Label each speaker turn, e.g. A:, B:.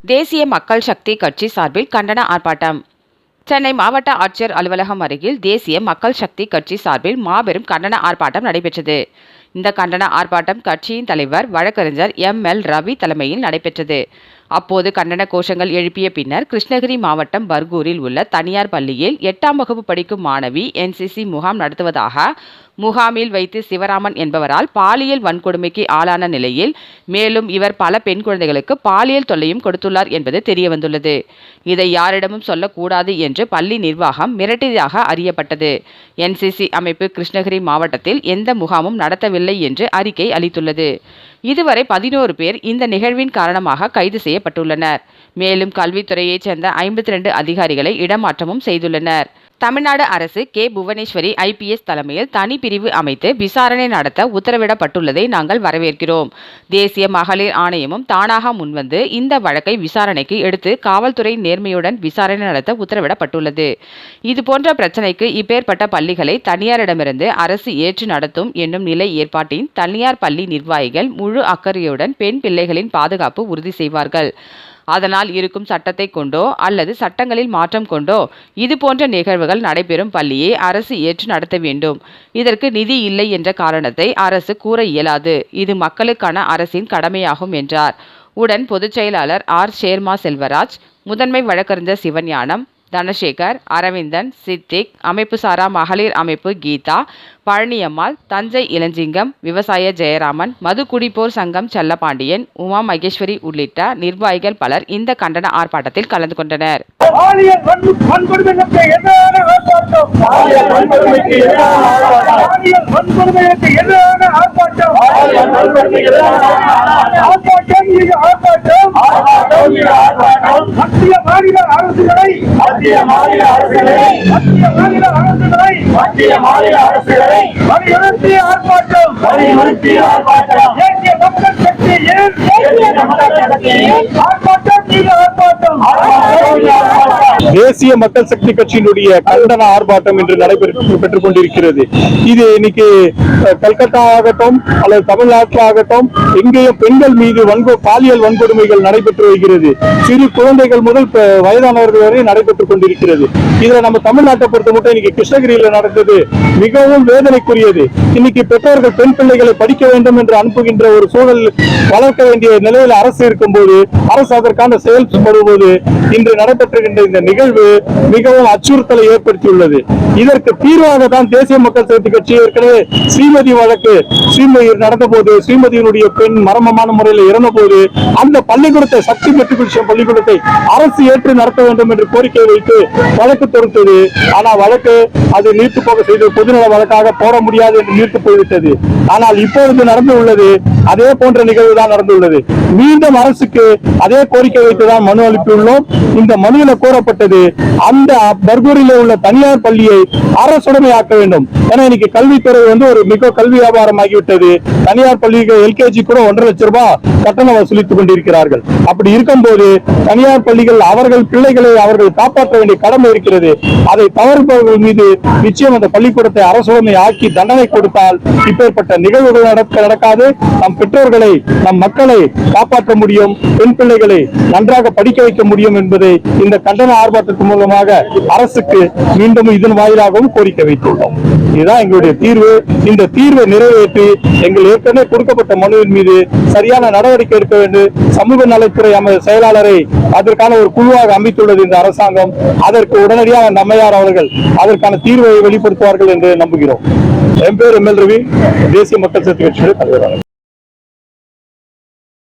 A: தேசிய மக்கள் சக்தி கட்சி சார்பில் கண்டன ஆர்ப்பாட்டம். சென்னை மாவட்ட ஆட்சியர் அலுவலகம் அருகில் தேசிய மக்கள் சக்தி கட்சி சார்பில் மாபெரும் கண்டன ஆர்ப்பாட்டம் நடைபெற்றது. இந்த கண்டன ஆர்ப்பாட்டம் கட்சியின் தலைவர் வழக்கறிஞர் ML ரவி தலைமையில் நடைபெற்றது. அப்போது கண்டன கோஷங்கள் எழுப்பிய பின்னர் கிருஷ்ணகிரி மாவட்டம் பர்கூரில் உள்ள தனியார் பள்ளியில் 8ஆம் வகுப்பு படிக்கும் மாணவி NCC முகாம் நடத்துவதாக முகாமில் வைத்து சிவராமன் என்பவரால் பாலியல் வன்கொடுமைக்கு ஆளான நிலையில் மேலும் இவர் பல பெண் குழந்தைகளுக்கு பாலியல் தொல்லையும் கொடுத்துள்ளார் என்பது தெரியவந்துள்ளது. இதை யாரிடமும் சொல்லக்கூடாது என்று பள்ளி நிர்வாகம் மிரட்டியதாக அறியப்பட்டது. NCC அமைப்பு கிருஷ்ணகிரி மாவட்டத்தில் எந்த முகாமும் நடத்தவில்லை என்று அறிக்கை அளித்துள்ளது. இதுவரை 11 பேர் இந்த நிகழ்வின் காரணமாக கைது செய்யப்பட்டுள்ளனர். மேலும் கல்வித்துறையைச் சேர்ந்த 52 அதிகாரிகளை இடமாற்றமும் செய்துள்ளனர். தமிழ்நாடு அரசு புவனேஸ்வரி IPS தலைமையில் தனி பிரிவு அமைத்து விசாரணை நடத்த உத்தரவிடப்பட்டுள்ளதை நாங்கள் வரவேற்கிறோம். தேசிய மகளிர் ஆணையமும் தானாக முன்வந்து இந்த வழக்கை விசாரணைக்கு எடுத்து காவல்துறை நேர்மையுடன் விசாரணை நடத்த உத்தரவிடப்பட்டுள்ளது. இதுபோன்ற பிரச்சனைக்கு இப்பேற்பட்ட பள்ளிகளை தனியாரிடமிருந்து அரசு ஏற்று நடத்தும் என்னும் நிலை ஏற்பாட்டின் தனியார் பள்ளி நிர்வாகிகள் முழு அக்கறையுடன் பெண் பிள்ளைகளின் பாதுகாப்பு உறுதி செய்வார்கள். அதனால் இருக்கும் சட்டத்தை கொண்டோ அல்லது சட்டங்களில் மாற்றம் கொண்டோ இதுபோன்ற நிகழ்வுகள் நடைபெறும் பள்ளியை அரசு ஏற்று நடத்த வேண்டும். இதற்கு நிதி இல்லை என்ற காரணத்தை அரசு கூற இயலாது. இது மக்களுக்கான அரசின் கடமையாகும் என்றார். உடன் பொதுச் செயலாளர் ஷேர்மா செல்வராஜ், முதன்மை வழக்கறிஞர் சிவஞானம், தனசேகர், அரவிந்தன், சித்திக், அமைப்பு சாரா மகளிர் அமைப்பு கீதா, பழனியம்மாள், தஞ்சை இளஞ்சிங்கம், விவசாய ஜெயராமன், மது குடிப்போர் சங்கம் செல்லப்பாண்டியன், உமா மகேஸ்வரி உள்ளிட்ட நிர்வாகிகள் பலர் இந்த கண்டன ஆர்ப்பாட்டத்தில் கலந்து கொண்டனர்.
B: மத்திய மாநில அரசுகளை வலியுறுத்தி ஆர்ப்பாட்டம். தேசிய மக்கள் சக்தியின்
C: தேசிய மக்கள் சக்தி கட்சியினுடைய கண்டன ஆர்ப்பாட்டம் இன்று நடைபெற்றுக் கொண்டிருக்கிறது. இது இன்னைக்கு கல்கத்தா ஆகட்டும் அல்லது தமிழ்நாட்டில் ஆகட்டும் எங்கேயும் பெண்கள் மீது பாலியல் வன்கொடுமைகள் நடைபெற்று வருகிறது. சிறு குழந்தைகள் முதல் வயதானவர்கள் வரை நடைபெற்றுக் கொண்டிருக்கிறது. இதுல நம்ம தமிழ்நாட்டை பொறுத்த மட்டும் இன்னைக்கு கிருஷ்ணகிரியில் நடந்தது மிகவும் வேதனைக்குரியது. இன்னைக்கு பெற்றோர்கள் பெண் பிள்ளைகளை படிக்க வேண்டும் என்று அனுப்புகின்ற ஒரு சூழல் வளர்க்க வேண்டிய நிலையில் அரசு இருக்கும் போது அரசு அதற்கான செயல்படும்போது இன்று நடைபெற்றுகின்ற இந்த நிகழ்வு மிகவும் அச்சுறுத்தலை ஏற்படுத்தியுள்ளது. இதற்கு தீர்வாக தான் தேசிய மக்கள் சக்தி கட்சி ஏற்கனவே ஸ்ரீமதி வழக்கு நடந்த போது ஸ்ரீமதியினுடைய பெண் மர்மமான முறையில் இறந்த போது அந்த பள்ளிக்கூடத்தை சக்தி மெட்ரிகுலேஷன் பள்ளிக்கூடத்தை அரசு ஏற்று நடத்த வேண்டும் என்று கோரிக்கை வைத்து வழக்கு தொடுத்தது. ஆனால் வழக்கு அது நீர்த்து போக செய்து பொதுநல வழக்காக போட முடியாது என்று நீர்த்து போய்விட்டது. ஆனால் இப்பொழுது நடந்து உள்ளது அதே போன்ற நிகழ்வு தான் நடந்துள்ளது. மீண்டும் அரசுக்கு அதே கோரிக்கை வைத்துதான் மனு அனுப்பியுள்ளோம். இந்த மனுவில் கோரப்பட்டது அந்த பர்கூரில் உள்ள தனியார் பள்ளியை அரசுடைமையாக்க வேண்டும். ஏன்னா இன்னைக்கு கல்வித்துறை ஒரு மிக கல்வி வியாபாரம் ஆகிவிட்டது. தனியார் பள்ளிகள் LKG கூட 1.5 லட்சம் ரூபாய் கட்டணம் வசூலித்துக் கொண்டிருக்கிறார்கள். அப்படி இருக்கும் போது தனியார் பள்ளிகள் அவர்கள் பிள்ளைகளை அவர்கள் காப்பாற்ற வேண்டிய கடமை இருக்கிறது. அதை தவறுபவர்கள் மீது நிச்சயம் அந்த பள்ளிக்கூடத்தை அரசுடைமை ஆக்கி தண்டனை கொடுத்தால் இப்பேற்பட்ட நிகழ்வுகள் நடக்காது. நம் பெற்றோர்களை நம் மக்களை காப்பாற்ற முடியும், பெண் பிள்ளைகளை நன்றாக படிக்க வைக்க முடியும் என்பதை இந்த கண்டன ஆர்ப்பாட்டத்தின் மூலமாக அரசுக்கு மீண்டும் இதன் வாயிலாகவும் கோரிக்கை வைத்துள்ளோம். இதுதான் எங்களுடைய தீர்வு. இந்த தீர்வை நிறைவேற்றி எங்கள் ஏற்கனவே கொடுக்கப்பட்ட மனுவின் மீது சரியான நடவடிக்கை எடுக்க வேண்டும். சமூக நலத்துறை செயலாளரை அதற்கான ஒரு குழுவாக அமைத்துள்ளது இந்த அரசாங்கம். அதற்கு உடனடியாக நம்மையார் அவர்கள் அதற்கான தீர்வை வெளிப்படுத்துவார்கள் என்று நம்புகிறோம். என் பேர் ML ரவி, தேசிய மக்கள் சக்தி கட்சியுடைய தலைவர்.